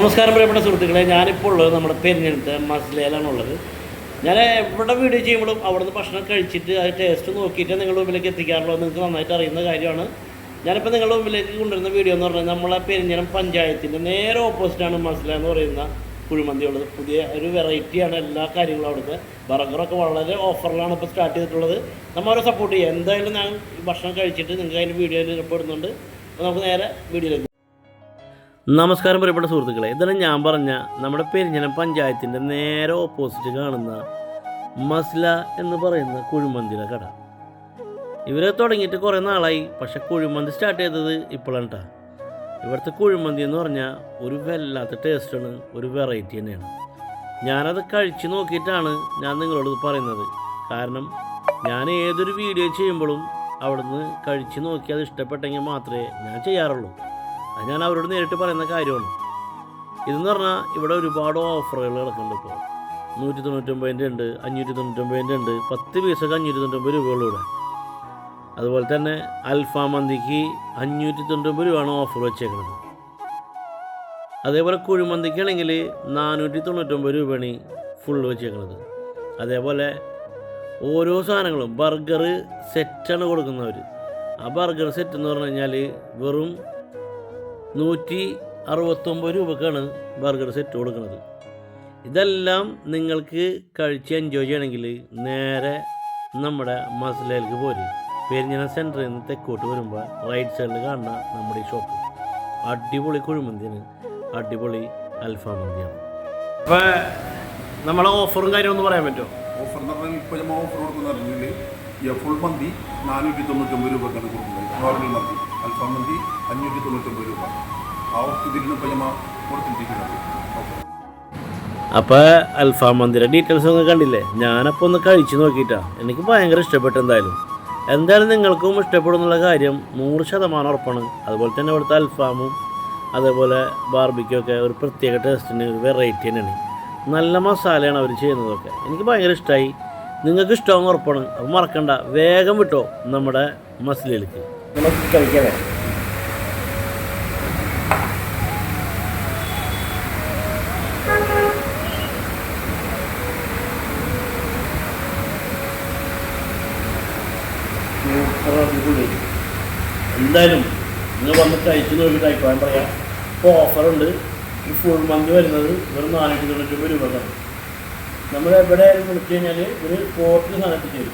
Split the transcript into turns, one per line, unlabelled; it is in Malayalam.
നമസ്കാരം പ്രിയപ്പെട്ട സുഹൃത്തുക്കളെ, ഞാനിപ്പോൾ ഉള്ളത് നമ്മുടെ പെരിഞ്ഞനത്തെ മസ്ലയിലാണുള്ളത്. ഞാൻ എവിടെ വീഡിയോ ചെയ്യുമ്പോഴും അവിടുന്ന് ഭക്ഷണം കഴിച്ചിട്ട് അത് ടേസ്റ്റ് നോക്കിയിട്ട് നിങ്ങളുടെ മുമ്പിലേക്ക് എത്തിക്കാറുള്ളത് നിങ്ങൾക്ക് നന്നായിട്ട് അറിയുന്ന കാര്യമാണ്. ഞാനിപ്പോൾ നിങ്ങളുടെ മുമ്പിലേക്ക് കൊണ്ടുവരുന്ന വീഡിയോ എന്ന് പറഞ്ഞാൽ നമ്മളെ പെരിഞ്ഞനം പഞ്ചായത്തിൻ്റെ നേരെ ഓപ്പോസിറ്റാണ് മസ്ല എന്ന് പറയുന്ന കുഴിമന്തി ഉള്ളത്. പുതിയ ഒരു വെറൈറ്റിയാണ് എല്ലാ കാര്യങ്ങളും. അവിടുത്തെ ബർഗറൊക്കെ വളരെ ഓഫറിലാണ് ഇപ്പോൾ സ്റ്റാർട്ട് ചെയ്തിട്ടുള്ളത്. നമ്മൾ അവരെ സപ്പോർട്ട് ചെയ്യുക. എന്തായാലും ഞാൻ ഭക്ഷണം കഴിച്ചിട്ട് നിങ്ങൾക്ക് അതിൻ്റെ വീഡിയോയിൽ ഇടപെടുന്നുണ്ട്. അപ്പോൾ നമുക്ക് നേരെ വീഡിയോയിലേക്ക്. നമസ്കാരം പ്രിയപ്പെട്ട സുഹൃത്തുക്കളെ, ഇതാണ് ഞാൻ പറഞ്ഞ നമ്മുടെ പെരിഞ്ഞനം പഞ്ചായത്തിൻ്റെ നേരെ ഓപ്പോസിറ്റ് കാണുന്ന മസ്ല എന്ന് പറയുന്ന കുഴിമന്തിയുടെ കട. ഇവരെ തുടങ്ങിയിട്ട് കുറേ നാളായി, പക്ഷെ കുഴിമന്തി സ്റ്റാർട്ട് ചെയ്തത് ഇപ്പോഴാണ് കേട്ടോ. ഇവിടുത്തെ കുഴിമന്തി എന്ന് പറഞ്ഞാൽ ഒരു വല്ലാത്ത ടേസ്റ്റാണ്, ഒരു വെറൈറ്റി തന്നെയാണ്. ഞാനത് കഴിച്ച് നോക്കിയിട്ടാണ് ഞാൻ നിങ്ങളോട് പറയുന്നത്. കാരണം ഞാൻ ഏതൊരു വീഡിയോ ചെയ്യുമ്പോഴും അവിടുന്ന് കഴിച്ച് നോക്കി അത് ഇഷ്ടപ്പെട്ടെങ്കിൽ മാത്രമേ ഞാൻ ചെയ്യാറുള്ളൂ. അത് ഞാൻ അവരോട് നേരിട്ട് പറയുന്ന കാര്യമാണ്. ഇതെന്ന് പറഞ്ഞാൽ ഇവിടെ ഒരുപാട് ഓഫറുകൾ കിടക്കുന്നുണ്ട്. ഇപ്പോൾ 199 ഉണ്ട്, 599 ഉണ്ട്, 10 പീസൊക്കെ 599 രൂപയുള്ളൂ ഇവിടെ. അതുപോലെ തന്നെ അൽഫാം മന്തിക്ക് 599 രൂപയാണ് ഓഫർ വെച്ചേക്കുന്നത്. അതേപോലെ കുഴിമന്തിക്കാണെങ്കിൽ 499 രൂപയാണ് ഫുള്ള് വെച്ചേക്കുന്നത്. അതേപോലെ ഓരോ സാധനങ്ങളും ബർഗർ സെറ്റാണ് കൊടുക്കുന്നവർ. ആ ബർഗർ സെറ്റ് എന്ന് പറഞ്ഞു കഴിഞ്ഞാൽ വെറും 169 രൂപക്കാണ് ബർഗർ സെറ്റ് കൊടുക്കുന്നത്. ഇതെല്ലാം നിങ്ങൾക്ക് കഴിച്ച് എൻജോയ് ചെയ്യണമെങ്കിൽ നേരെ നമ്മുടെ മസ്ലയിലേക്ക് പോരും. പെരിഞ്ഞനം സെൻറ്ററിൽ നിന്ന് തെക്കോട്ട് വരുമ്പോൾ റൈറ്റ് സൈഡിൽ കാണുന്ന നമ്മുടെ ഈ ഷോപ്പ് അടിപൊളി കുഴിമന്തിയാണ്, അടിപൊളി അൽഫാം മന്തിയാണ്. അപ്പോൾ നമ്മളെ ഓഫറും കാര്യമൊന്നും പറയാൻ പറ്റുമോ?
ഓഫർ എന്ന് പറഞ്ഞാൽ ഇപ്പോൾ നമ്മൾ ഓഫർ കൊടുക്കുന്നറിഞ്ഞെങ്കിൽ ഫുൾ മന്തി 499 രൂപക്കാണ് കൊടുക്കുന്നത്. നോർമൽ മന്തി, അൽഫാം മന്തി 599 രൂപ. ആ ഇതിന് ഇപ്പോൾ നമ്മൾ കൊടുത്തിരിക്കുന്നത്.
അപ്പോൾ അൽഫാം മന്തിയുടെ ഡീറ്റെയിൽസ് ഒന്നും കണ്ടില്ലേ? ഞാനപ്പോൾ ഒന്ന് കഴിച്ച് നോക്കിയിട്ടാണ് എനിക്ക് ഭയങ്കര ഇഷ്ടപ്പെട്ടു. എന്തായാലും നിങ്ങൾക്കും ഇഷ്ടപ്പെടുന്നുള്ള കാര്യം 100% ഉറപ്പാണ്. അതുപോലെ തന്നെ ഇവിടുത്തെ അൽഫാമും അതേപോലെ ബാർബിക്യൂ ഒക്കെ ഒരു പ്രത്യേക ടേസ്റ്റിന് ഒരു വെറൈറ്റി തന്നെയാണ്. നല്ല മസാലയാണ് അവർ ചെയ്യുന്നതൊക്കെ. എനിക്ക് ഭയങ്കര ഇഷ്ടമായി. നിങ്ങൾക്ക് ഇഷ്ടമാകുന്ന ഉറപ്പാണ്. അപ്പോൾ മറക്കണ്ട, വേഗം വിട്ടോ നമ്മുടെ മസ്ലയിലേക്ക്. നമുക്ക് കഴിക്കാനേ എന്തായാലും നിങ്ങൾ വന്ന് കഴിച്ച് നോക്കിയിട്ട് അഭിപ്രായം പറയാം. ഇപ്പോൾ ഓഫറുണ്ട്. ഈ ഫുൾ മന്തി വരുന്നത് വെറും 499 രൂപക്കാണ്. നമ്മൾ എവിടെ വിളിച്ചു കഴിഞ്ഞാൽ ഒരു 40 സാധനത്തിൽ ചെയ്യും.